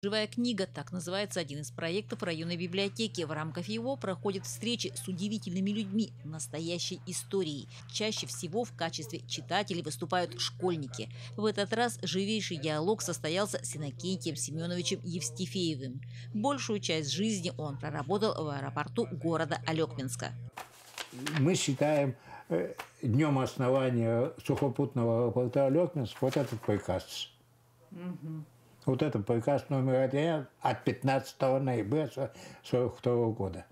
«Живая книга» – так называется один из проектов районной библиотеки. В рамках его проходят встречи с удивительными людьми, настоящей историей. Чаще всего в качестве читателей выступают школьники. В этот раз живейший диалог состоялся с Иннокентием Семеновичем Евстифеевым. Большую часть жизни он проработал в аэропорту города Алекминска. Мы считаем днем основания сухопутного аэропорта Алекминск вот этот приказ. Вот это приказ номер 1 от 15 ноября 1942 года.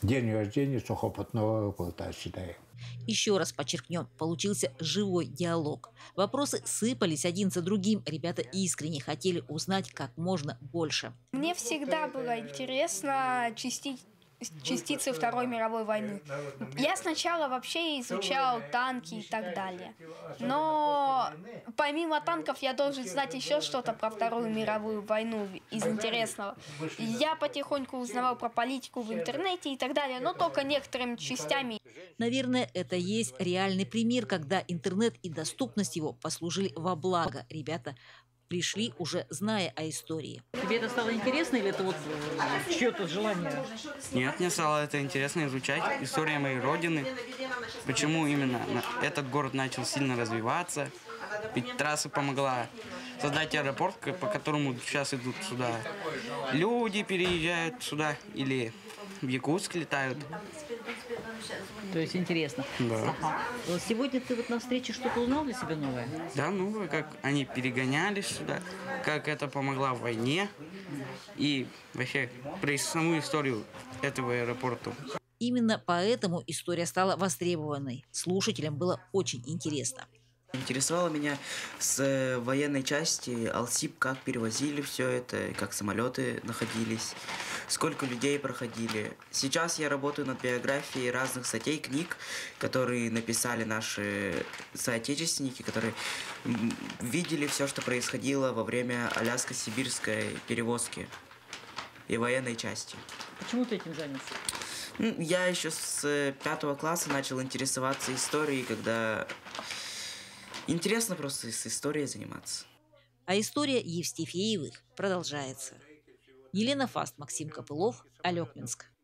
День рождения сухопутного аэропорта, считаем. Еще раз подчеркнем, получился живой диалог. Вопросы сыпались один за другим. Ребята искренне хотели узнать как можно больше. Мне всегда было интересно частицы Второй мировой войны. Я сначала вообще изучал танки и так далее. Но помимо танков я должен знать еще что-то про Вторую мировую войну из интересного. Я потихоньку узнавал про политику в интернете и так далее, но только некоторыми частями. Наверное, это есть реальный пример, когда интернет и доступность его послужили во благо. Ребята пришли, уже зная о истории. Тебе это стало интересно или это вот чье-то желание? Нет, мне стало это интересно изучать. История моей родины. Почему именно этот город начал сильно развиваться. Ведь трасса помогла создать аэропорт, по которому сейчас идут сюда. Люди переезжают сюда или в Якутск летают. То есть интересно. Да. Ага. Сегодня ты вот на встрече что-то узнал для себя новое? Да, новое, как они перегонялись сюда, как это помогло в войне и вообще про саму историю этого аэропорта. Именно поэтому история стала востребованной. Слушателям было очень интересно. Интересовало меня с военной части Алсиб, как перевозили все это, как самолеты находились, сколько людей проходили. Сейчас я работаю над биографией разных статей, книг, которые написали наши соотечественники, которые видели все, что происходило во время Аляско-Сибирской перевозки и военной части. Почему ты этим занялся? Я еще с 5 класса начал интересоваться историей, когда... Интересно просто с историей заниматься. А история Евстифеевых продолжается. Елена Фаст, Максим Копылов, Алекминск.